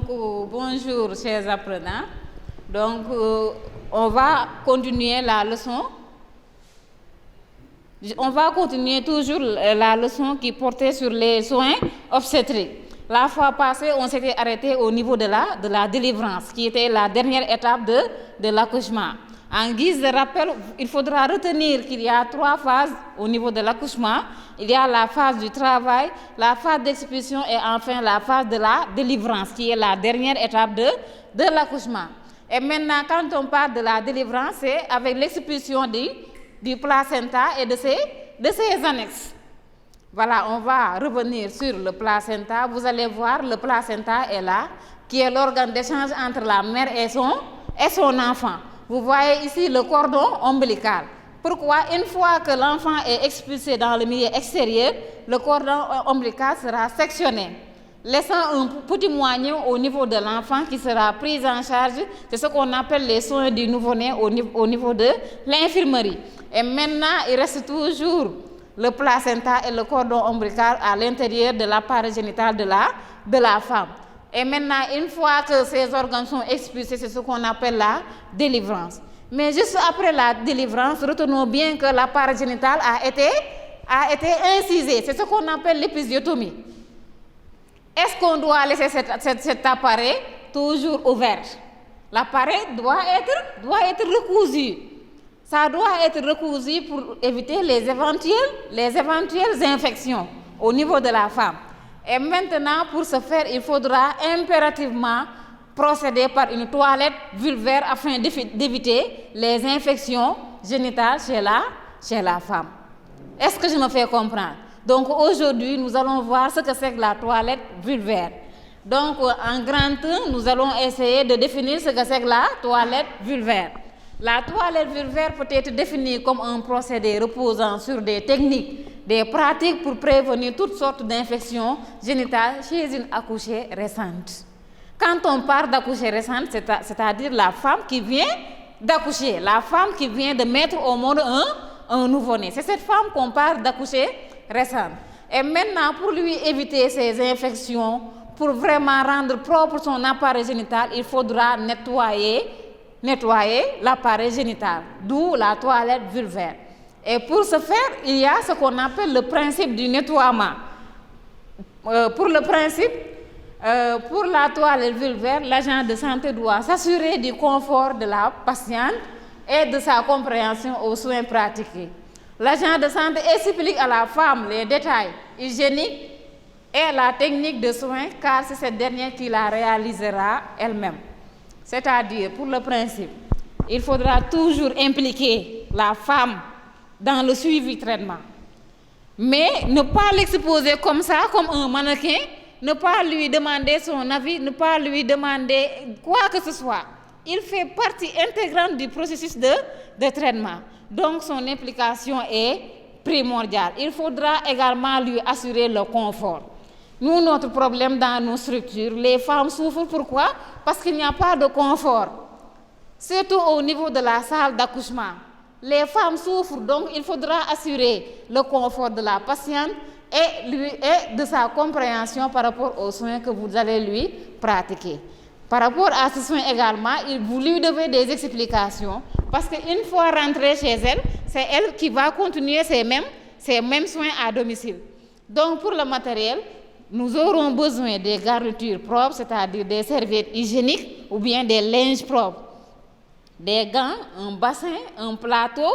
Bonjour chers apprenants. Donc, on va continuer la leçon. On va continuer toujours la leçon qui portait sur les soins obstétriques. La fois passée, on s'était arrêté au niveau de la délivrance, qui était la dernière étape de l'accouchement. En guise de rappel, il faudra retenir qu'il y a 3 phases au niveau de l'accouchement. Il y a la phase du travail, la phase d'expulsion et enfin la phase de la délivrance, qui est la dernière étape de l'accouchement. Et maintenant, quand on parle de la délivrance, c'est avec l'expulsion du placenta et de ses annexes. Voilà, on va revenir sur le placenta. Vous allez voir, le placenta est là, qui est l'organe d'échange entre la mère et son enfant. Vous voyez ici le cordon ombilical. Pourquoi? Une fois que l'enfant est expulsé dans le milieu extérieur, le cordon ombilical sera sectionné, laissant un petit moignon au niveau de l'enfant qui sera pris en charge. C'est ce qu'on appelle les soins du nouveau-né au niveau de l'infirmerie. Et maintenant, il reste toujours le placenta et le cordon ombilical à l'intérieur de l'appareil génital de la femme. Et maintenant, une fois que ces organes sont expulsés, c'est ce qu'on appelle la délivrance. Mais juste après la délivrance, retenons bien que l'appareil génital a été incisé. C'est ce qu'on appelle l'épisiotomie. Est-ce qu'on doit laisser cet appareil toujours ouvert? L'appareil doit être recousu. Ça doit être recousu pour éviter les éventuelles infections au niveau de la femme. Et maintenant, pour ce faire, il faudra impérativement procéder par une toilette vulvaire afin d'éviter les infections génitales chez la femme. Est-ce que je me fais comprendre? Donc aujourd'hui, nous allons voir ce que c'est que la toilette vulvaire. Donc en grand 1, nous allons essayer de définir ce que c'est que la toilette vulvaire. La toilette vulvaire peut être définie comme un procédé reposant sur des techniques, des pratiques pour prévenir toutes sortes d'infections génitales chez une accouchée récente. Quand on parle d'accouchée récente, c'est-à-dire la femme qui vient d'accoucher, la femme qui vient de mettre au monde un nouveau-né. C'est cette femme qu'on parle d'accouchée récente. Et maintenant, pour lui éviter ces infections, pour vraiment rendre propre son appareil génital, il faudra nettoyer l'appareil génital, d'où la toilette vulvaire. Et pour ce faire, il y a ce qu'on appelle le principe du nettoiement. Pour la toilette vulvaire, l'agent de santé doit s'assurer du confort de la patiente et de sa compréhension aux soins pratiqués. L'agent de santé explique à la femme les détails hygiéniques et la technique de soins, car c'est cette dernière qui la réalisera elle-même. C'est-à-dire, pour le principe, il faudra toujours impliquer la femme dans le suivi traitement. Mais ne pas l'exposer comme ça, comme un mannequin, ne pas lui demander son avis, ne pas lui demander quoi que ce soit. Il fait partie intégrante du processus de traitement. Donc son implication est primordiale. Il faudra également lui assurer le confort. Nous, notre problème dans nos structures, les femmes souffrent. Pourquoi? Parce qu'il n'y a pas de confort. Surtout au niveau de la salle d'accouchement. Les femmes souffrent, donc il faudra assurer le confort de la patiente et de sa compréhension par rapport aux soins que vous allez lui pratiquer. Par rapport à ce soin également, vous lui devez des explications, parce qu'une fois rentrée chez elle, c'est elle qui va continuer ces mêmes soins à domicile. Donc pour le matériel, nous aurons besoin des garnitures propres, c'est-à-dire des serviettes hygiéniques ou bien des linges propres, des gants, un bassin, un plateau,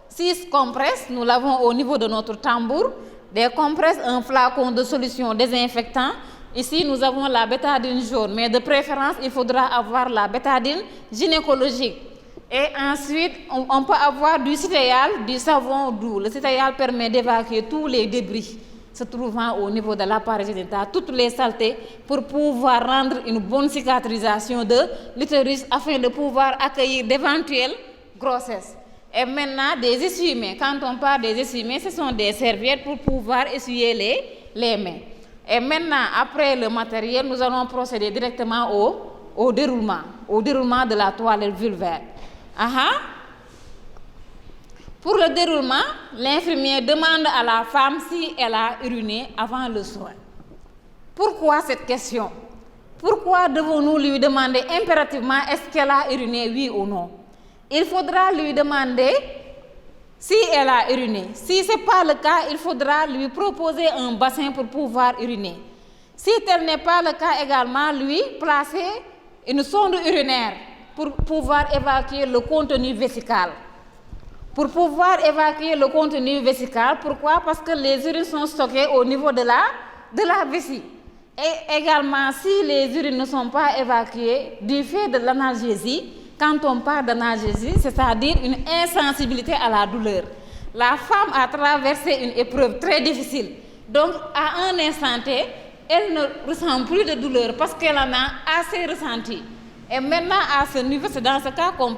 6 compresses, nous l'avons au niveau de notre tambour, des compresses, un flacon de solution désinfectant. Ici, nous avons la bétadine jaune, mais de préférence, il faudra avoir la bétadine gynécologique. Et ensuite, on peut avoir du citéal, du savon doux. Le citéal permet d'évacuer tous les débris se trouvant au niveau de l'appareil génital, toutes les saletés, pour pouvoir rendre une bonne cicatrisation de l'utérus afin de pouvoir accueillir d'éventuelles grossesses. Et maintenant, des essuie-mains. Quand on parle des essuie-mains, ce sont des serviettes pour pouvoir essuyer les mains. Et maintenant, après le matériel, nous allons procéder directement au déroulement de la toilette vulvaire. Pour le déroulement, l'infirmier demande à la femme si elle a uriné avant le soin. Pourquoi cette question? Pourquoi devons-nous lui demander impérativement est-ce qu'elle a uriné, oui ou non? Il faudra lui demander si elle a uriné. Si ce n'est pas le cas, il faudra lui proposer un bassin pour pouvoir uriner. Si tel n'est pas le cas également, lui placer une sonde urinaire pour pouvoir évacuer le contenu vésical. Pour pouvoir évacuer le contenu vésical, pourquoi? Parce que les urines sont stockées au niveau de la vessie. Et également, si les urines ne sont pas évacuées du fait de l'analgésie, quand on parle d'analgésie, c'est-à-dire une insensibilité à la douleur. La femme a traversé une épreuve très difficile. Donc, à un instant T, elle ne ressent plus de douleur parce qu'elle en a assez ressenti. Et maintenant, à ce niveau, c'est dans ce cas qu'on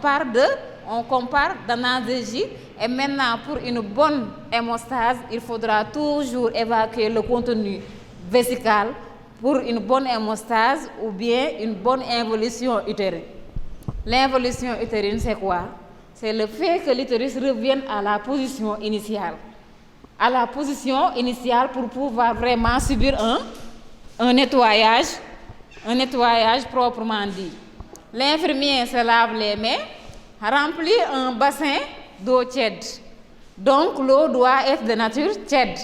compare d'analgésie. Et maintenant, pour une bonne hémostase, il faudra toujours évacuer le contenu vésical pour une bonne hémostase ou bien une bonne involution utérine. L'involution utérine, c'est quoi? C'est le fait que l'utérus revienne à la position initiale. À la position initiale pour pouvoir vraiment subir un nettoyage proprement dit. L'infirmier se lave les mains, remplit un bassin d'eau tiède. Donc l'eau doit être de nature tiède.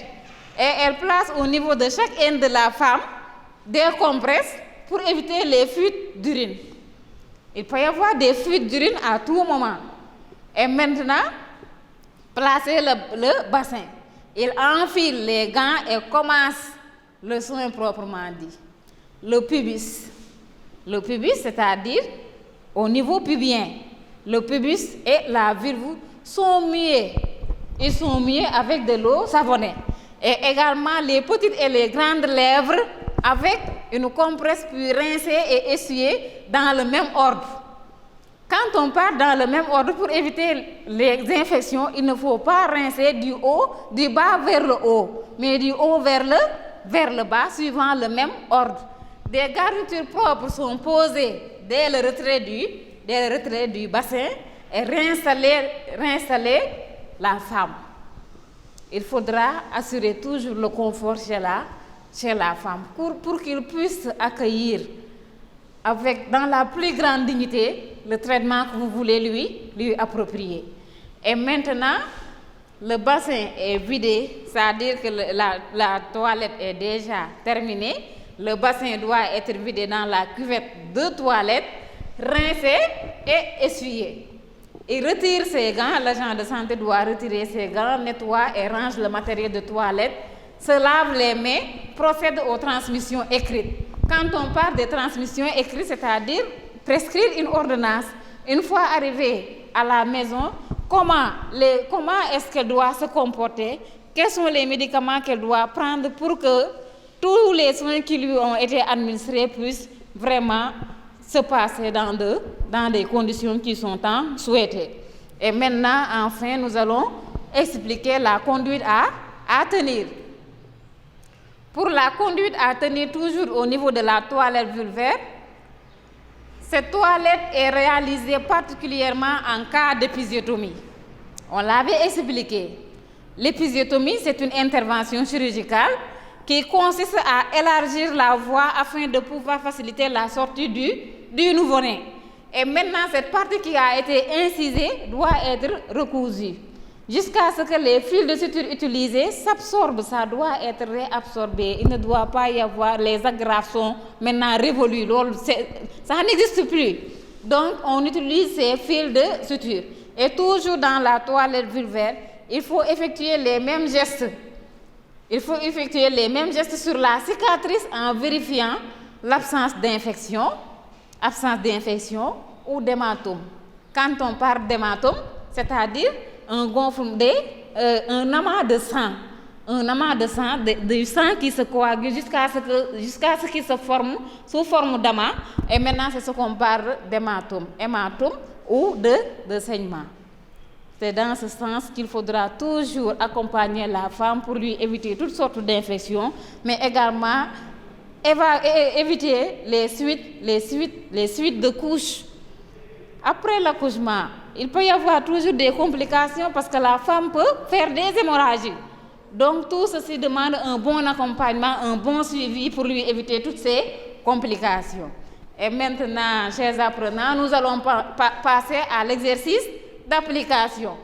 Et elle place au niveau de chaque haine de la femme des compresses pour éviter les fuites d'urine. Il peut y avoir des fuites d'urine à tout moment. Et maintenant, placez le bassin. Il enfile les gants et commence le soin proprement dit. Le pubis, c'est-à-dire au niveau pubien, le pubis et la vulve sont muets. Ils sont muets avec de l'eau savonnée. Et également les petites et les grandes lèvres avec une compresse puis rincée et essuyée dans le même ordre. Quand on part dans le même ordre pour éviter les infections, il ne faut pas rincer du bas vers le haut, mais du haut vers le bas, suivant le même ordre. Des garnitures propres sont posées dès le retrait du bassin et réinstaller la femme. Il faudra assurer toujours le confort chez la femme pour qu'il puisse accueillir dans la plus grande dignité le traitement que vous voulez lui approprier. Et maintenant, le bassin est vidé, c'est-à-dire que la toilette est déjà terminée. Le bassin doit être vidé dans la cuvette de toilette, rincé et essuyé. Il retire ses gants, l'agent de santé doit retirer ses gants, nettoie et range le matériel de toilette, se lave les mains, procède aux transmissions écrites. Quand on parle de transmissions écrites, c'est-à-dire prescrire une ordonnance, une fois arrivée à la maison, comment est-ce qu'elle doit se comporter, quels sont les médicaments qu'elle doit prendre pour que tous les soins qui lui ont été administrés puissent vraiment se passer dans des conditions qui sont tant souhaitées. Et maintenant, enfin, nous allons expliquer la conduite à tenir. Pour la conduite à tenir toujours au niveau de la toilette vulvaire, cette toilette est réalisée particulièrement en cas d'épisiotomie. On l'avait expliqué. L'épisiotomie, c'est une intervention chirurgicale qui consiste à élargir la voie afin de pouvoir faciliter la sortie du nouveau-né. Et maintenant, cette partie qui a été incisée doit être recousue jusqu'à ce que les fils de suture utilisés s'absorbent. Ça doit être réabsorbé. Il ne doit pas y avoir les agrafes sont maintenant révolues. Ça n'existe plus. Donc, on utilise ces fils de suture. Et toujours dans la toilette vulvaire, il faut effectuer les mêmes gestes. Il faut effectuer les mêmes gestes sur la cicatrice en vérifiant l'absence d'infection ou d'hématome. Quand on parle d'hématome, c'est-à-dire un amas de sang, du sang qui se coagule jusqu'à ce qu'il se forme sous forme d'amas. Et maintenant, c'est ce qu'on parle d'hématome ou de saignement. C'est dans ce sens qu'il faudra toujours accompagner la femme pour lui éviter toutes sortes d'infections, mais également éviter les suites de couches. Après l'accouchement, il peut y avoir toujours des complications parce que la femme peut faire des hémorragies. Donc tout ceci demande un bon accompagnement, un bon suivi pour lui éviter toutes ces complications. Et maintenant, chers apprenants, nous allons passer à l'exercice d'application.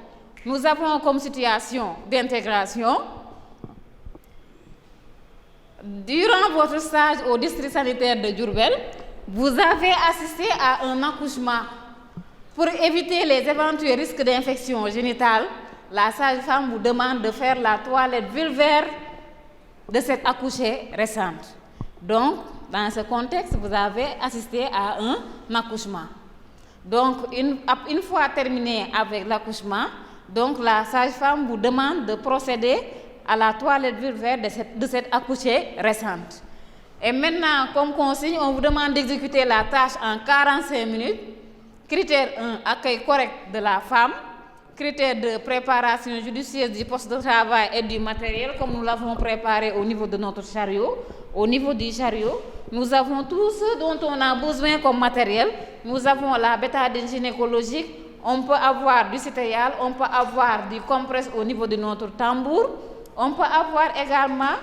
Nous avons comme situation d'intégration. Durant votre stage au district sanitaire de Diourbel, vous avez assisté à un accouchement. Pour éviter les éventuels risques d'infection génitale, la sage-femme vous demande de faire la toilette vulvaire de cette accouchée récente. Donc, dans ce contexte, vous avez assisté à un accouchement. Donc, une fois terminé avec l'accouchement, donc la sage-femme vous demande de procéder à la toilette vulvaire de cette accouchée récente. Et maintenant, comme consigne, on vous demande d'exécuter la tâche en 45 minutes. Critère 1, accueil correct de la femme. Critère 2, préparation judicieuse du poste de travail et du matériel, comme nous l'avons préparé au niveau de notre chariot. Au niveau du chariot, nous avons tout ce dont on a besoin comme matériel. Nous avons la bétadine gynécologique, on peut avoir du céréal, on peut avoir du compresse au niveau de notre tambour. On peut avoir également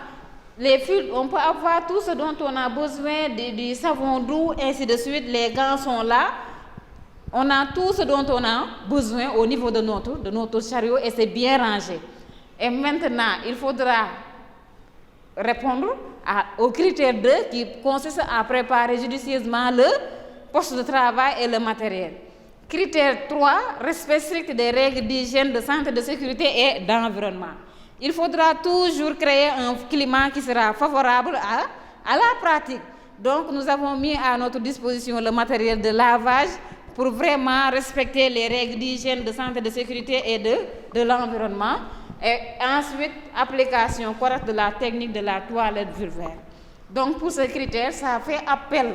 les fils, on peut avoir tout ce dont on a besoin, du savon doux, ainsi de suite. Les gants sont là. On a tout ce dont on a besoin au niveau de notre chariot et c'est bien rangé. Et maintenant, il faudra répondre au critère 2 qui consiste à préparer judicieusement le poste de travail et le matériel. Critère 3, respect strict des règles d'hygiène, de santé, de sécurité et d'environnement. Il faudra toujours créer un climat qui sera favorable à la pratique. Donc, nous avons mis à notre disposition le matériel de lavage pour vraiment respecter les règles d'hygiène, de santé, de sécurité et de l'environnement. Et ensuite, application correcte de la technique de la toilette vulvaire. Donc, pour ce critère, ça fait appel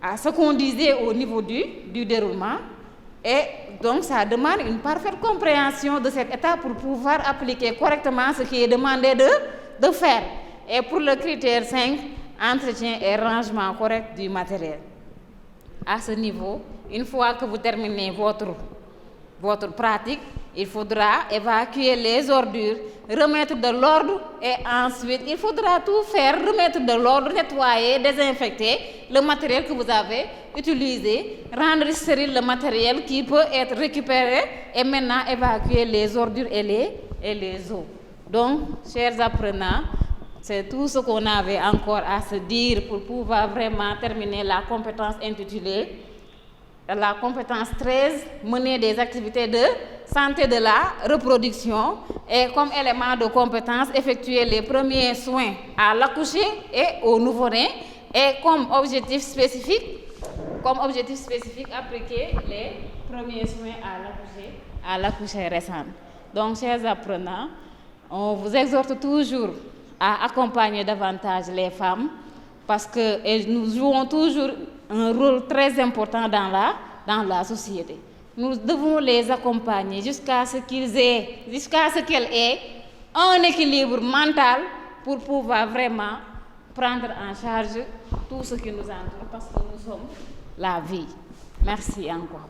à ce qu'on disait au niveau du déroulement. Et donc, ça demande une parfaite compréhension de cette étape pour pouvoir appliquer correctement ce qui est demandé de faire. Et pour le critère 5, entretien et rangement correct du matériel. À ce niveau, une fois que vous terminez votre pratique, il faudra évacuer les ordures, remettre de l'ordre et ensuite, il faudra tout faire, remettre de l'ordre, nettoyer, désinfecter le matériel que vous avez utilisé, rendre stérile le matériel qui peut être récupéré et maintenant évacuer les ordures et les eaux. Donc, chers apprenants, c'est tout ce qu'on avait encore à se dire pour pouvoir vraiment terminer la compétence intitulée la compétence 13, mener des activités de santé de la reproduction et comme élément de compétence, effectuer les premiers soins à l'accouché et au nouveau-né et comme objectif spécifique, appliquer les premiers soins à l'accouché récente. Donc, chers apprenants, on vous exhorte toujours à accompagner davantage les femmes parce que nous jouons toujours un rôle très important dans la société. Nous devons les accompagner jusqu'à ce qu'elles aient un équilibre mental pour pouvoir vraiment prendre en charge tout ce qui nous entoure parce que nous sommes la vie. Merci encore.